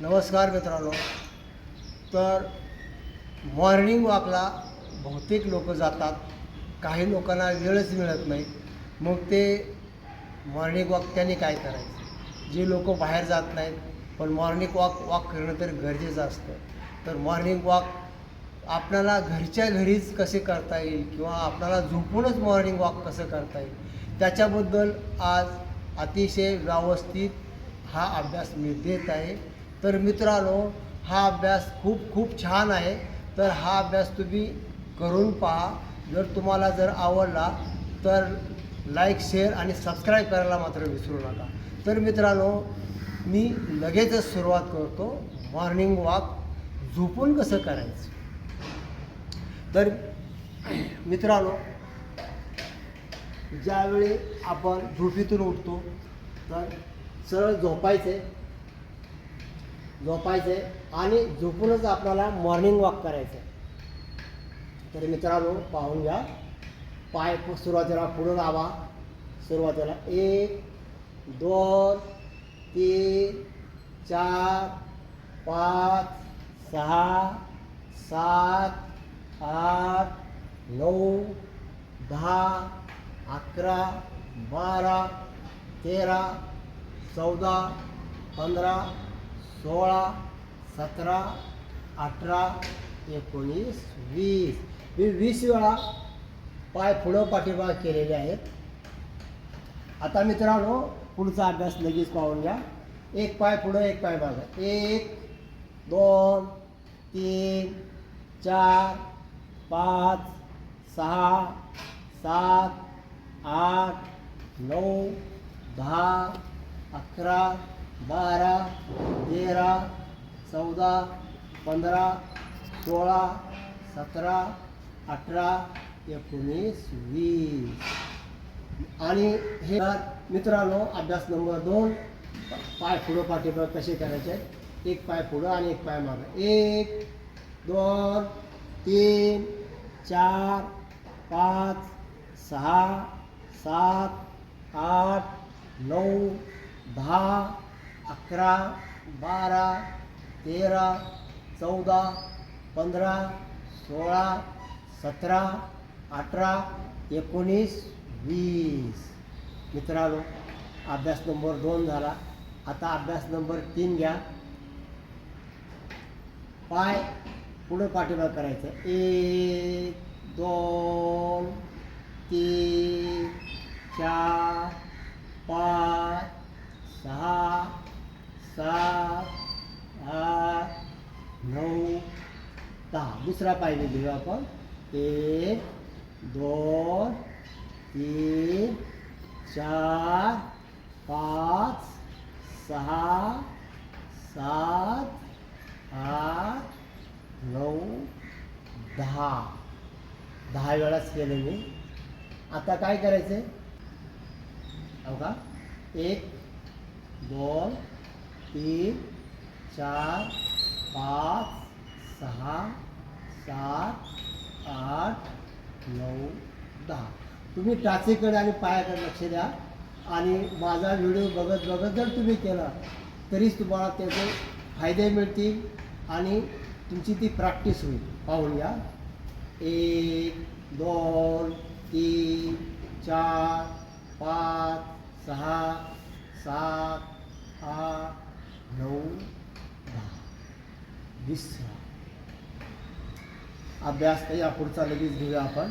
नमस्कार मित्रांनो. तर मॉर्निंग वॉकला बहुतेक लोक जातात, काही लोकांना वेळच मिळत नाही. मग ते मॉर्निंग वॉक त्यांनी काय करायचं? जे लोक बाहेर जात नाहीत पण मॉर्निंग वॉक करणं तर गरजेचं असतं. तर मॉर्निंग वॉक आपल्याला घरच्या घरीच कसे करता येईल किंवा आपल्याला झोपूनच मॉर्निंग वॉक कसं करता येईल त्याच्याबद्दल आज अतिशय व्यवस्थित हा अभ्यास मी देत आहे. तर मित्रांनो, हा अभ्यास खूप खूप छान आहे. तर हा अभ्यास तुम्ही करून पहा. जर आवडला तर लाईक, शेअर आणि सबस्क्राईब करायला मात्र विसरू नका. तर मित्रांनो, मी लगेचच सुरुवात करतो. मॉर्निंग वॉक झोपून कसं करायचं? तर मित्रांनो, ज्यावेळी आपण झोपेतून उठतो तर सरळ झोपायचं आणि झोपूनच आपल्याला मॉर्निंग वॉक करायचं. तर मित्रांनो, पाहून घ्या. पाय सुरुवातीला पुढं लावा. सुरुवातीला 1 2 3 4 5 6 7 8 9 10 11 12 13 14 15 16 17 18 19 20. मी 20 वेळा पाय पुढं पाठीमागे केलेले आहेत. आता मित्रांनो, पुढचा अभ्यास लगेच पाहून घ्या. एक पाय पुढं, एक पाय मागं. 1 2 3 4 5 6 7 8 9 10 11 12 13 14 15 16 17 18 19 20. आणि हे मित्रांनो, अभ्यास नंबर 2. पाय पुढं पाठीमागे कसे करायचे? एक पाय पुढं आणि एक पाय मागं. 1 2 3 4 5 6 7 8 9 10 11 12 13 14 15 16 17 18 19 20. मित्रांनो, अभ्यास नंबर 2 झाला. आता अभ्यास नंबर 3 घ्या. पाय पुढं पाठीमागे करायचं. 1 2 3 4 5 6 7 8 9 10. दुसरा पाय घेऊ आपण. 1 2 3 4 5 6 7 8 9 10. 10 वेळाच केले मी. आता काय करायचं? बघा, 1 2 3 4 5 6 7 8 9 10. तुम्ही टाचेकडे आणि पायाकडे लक्ष द्या आणि माझा व्हिडिओ बघत बघत जर तुम्ही केला तरीच तुम्हाला त्याचे फायदे मिळतील आणि तुमची ती प्रॅक्टिस होईल. पाहून घ्या. 1 2 3 4 5 6 7 8 9 10. 20. अभ्यास या पुढचा लगेच घेऊया आपण.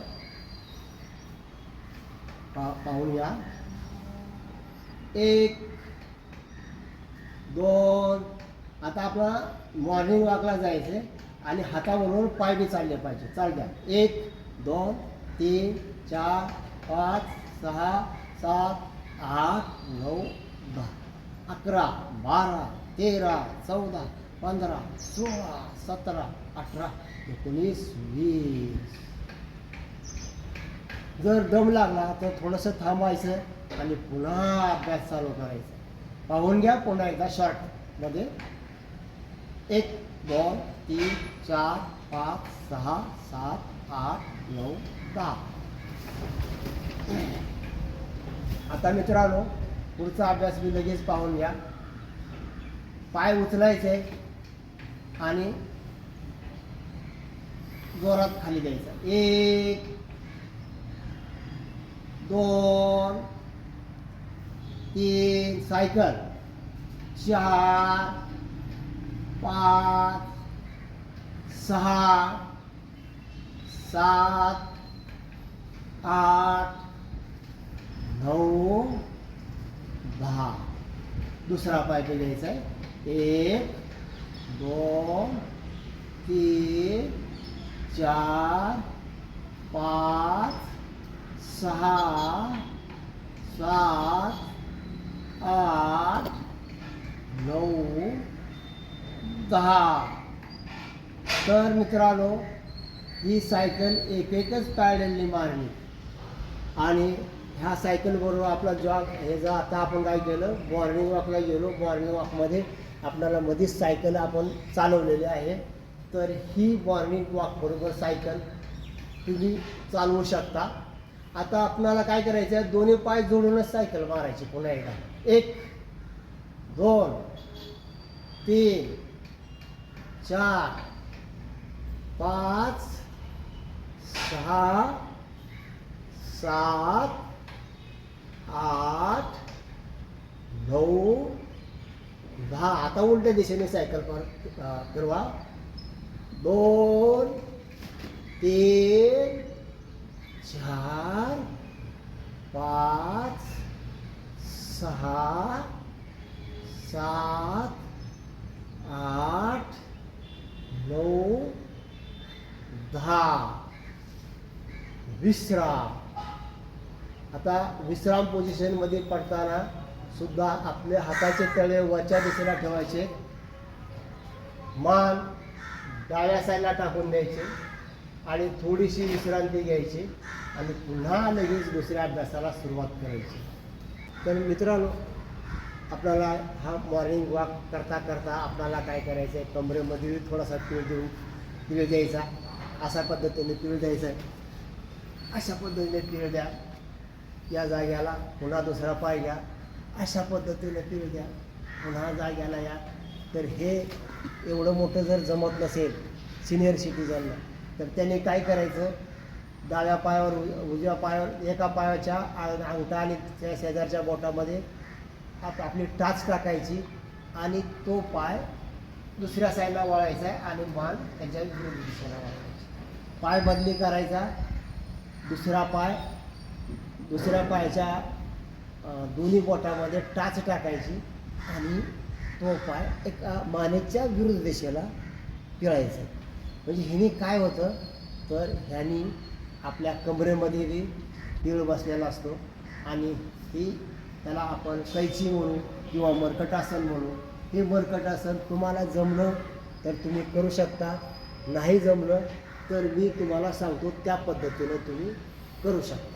पाहून घ्या. 1 2. आता आपला मॉर्निंग वॉकला जायचं आणि हाताबरोबर पाय बी चालले पाहिजे. चाल द्या. 1 2 3 4 5 6 7 8 9 10 11 12 13 14 15 16 17 18 19 20. जर दम लागला तर थोडंसं थांबायचं आणि पुन्हा अभ्यास चालू करायचा. पाहून घ्या पुन्हा एकदा शॉर्टमध्ये. 1 2 3 4 5 6 7 8 9 10. आता मित्रांनो, पुढचा अभ्यास मी लगेच पाहून घ्या. पाय उचलायचे आणि जोरात खाली द्यायचा. 1 2 3 सायकल, 4 5 6 7 8 9 10. दुसरा पाय पे घ्यायचा आहे. 1 2 3 4 5 6 7 8 9 10. तर मित्रांनो, ही सायकल एकच पॅडलने मारली आणि ह्या सायकलबरोबर आपला जॉग हे जर आता आपण काय केलं, मॉर्निंग वॉकला गेलो. मॉर्निंग वॉकमध्ये आपल्याला मध्येच सायकल आपण चालवलेली आहे. तर ही मॉर्निंग वॉकबरोबर सायकल तुम्ही चालवू शकता. आता आपल्याला काय करायचं आहे, दोन्ही पाय जोडूनच सायकल मारायची पुन्हा एकदा. 1 2 3 4 5 6 7 8 9 10. आता उलट्या दिशेने सायकल फिरवा. 2 3 4 5 6 7 8 9 10. विश्राम. आता विश्राम पोझिशनमध्ये पडताना सुद्धा आपले हाताचे तळे वरच्या दिशेला ठेवायचे. मान डाव्या साईडला टाकून द्यायचे आणि थोडीशी विश्रांती घ्यायची आणि पुन्हा लगेच दुसऱ्या अभ्यासाला सुरुवात करायची. तर मित्रांनो, आपल्याला हा मॉर्निंग वॉक करता करता आपल्याला काय करायचं आहे, कमरेमध्ये थोडासा पीळ द्यायचा. अशा पद्धतीने पीळ द्यायचा आहे. अशा पद्धतीने पीळ द्या. या जाग्याला पुन्हा दुसरा पाय घ्या. अशा पद्धतीने पीळ द्या. पुन्हा जाग्याला या. तर हे एवढं मोठं जर जमत नसेल सिनियर सिटीजनला, तर त्याने काय करायचं, डाव्या पायावर उजव्या पायावर एका पायाच्या अंगठा आणि त्या शेजारच्या बोटामध्ये आपली टाच टाकायची आणि तो पाय दुसऱ्या साईडला वळायचा आहे आणि मान त्याच्या विरुद्ध दिशेला वळायची. पाय बदली करायचा. दुसऱ्या पायाच्या दोन्ही बोटामध्ये टाच टाकायची आणि तो पाय एका मानेच्या विरुद्ध दिशेला पिळायचा. म्हणजे ह्यानी काय होतं, तर ह्यानी आपल्या कमरेमध्ये बी पीळ बसलेला असतो आणि ही त्याला आपण कैची म्हणू किंवा मर्कटासन म्हणू. हे मर्कटासन तुम्हाला जमलं तर तुम्ही करू शकता, नाही जमलं तर मी तुम्हाला सांगतो त्या पद्धतीनं तुम्ही करू शकता.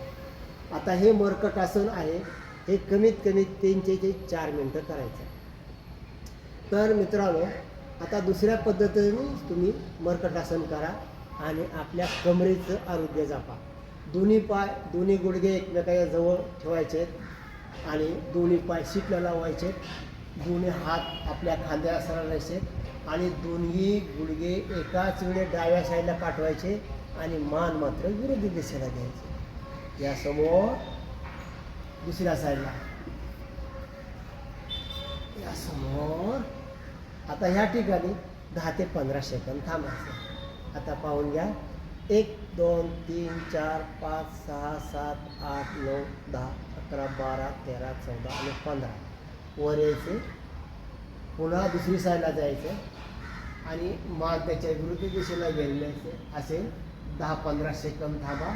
आता हे मर्कटासन आहे, हे कमीत कमी 3 ते 4 मिनटं करायचं. तर मित्रांनो, आता दुसऱ्या पद्धतीने तुम्ही मर्कटासन करा आणि आपल्या कमरेचं आरोग्य जपा. दोन्ही गुडघे एकमेकाच्या जवळ ठेवायचे आणि दोन्ही पाय सीटला लावायचे. दोन्ही हात आपल्या खांद्याला सरळायचे आणि दोन्ही गुडघे एकाच वेळी डाव्या साईडला पाठवायचे आणि मान मात्र विरुद्ध दिशेला घ्यायचे. या समोर दुसऱ्या साईडला, या समोर. आता ह्या ठिकाणी 10 ते 15 सेकंद थांबायचं. आता पाहून घ्या. 1 2 3 4 5 6 7 8 9 10 11 12 13 14 आणि 15. वर यायचे, पुन्हा दुसरी साईडला जायचं आणि मान त्याच्या विरुद्ध दिशेला गेलेले असेल. 10-15 सेकंद थांबा.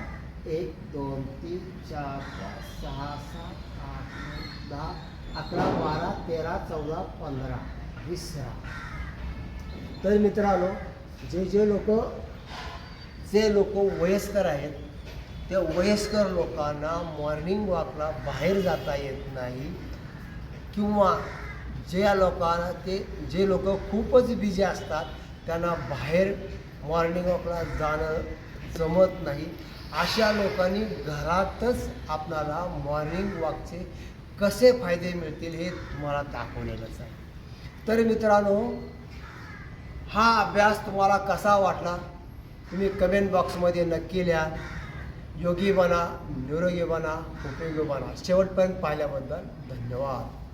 1 2 3 4 5 6 7 8 9 10 11 12 13 14 15. विश्राम. तर मित्रांनो, जे लोक वयस्कर आहेत, त्या वयस्कर लोकांना मॉर्निंग वॉकला बाहेर जाता येत नाही किंवा जे लोक खूपच बिझी असतात त्यांना बाहेर मॉर्निंग वॉकला जाणं जमत नाही, अशा लोकांनी घरातच आपल्याला मॉर्निंग वॉकचे कसे फायदे मिळतील हे तुम्हाला दाखवलेलंच आहे. तर मित्रांनो, हा अभ्यास तुम्हाला कसा वाटला तुम्ही कमेंट बॉक्समध्ये नक्की लिहा. योगी बना, निरोगी बना, उपयोगी बना. शेवटपर्यंत पाहिल्याबद्दल धन्यवाद.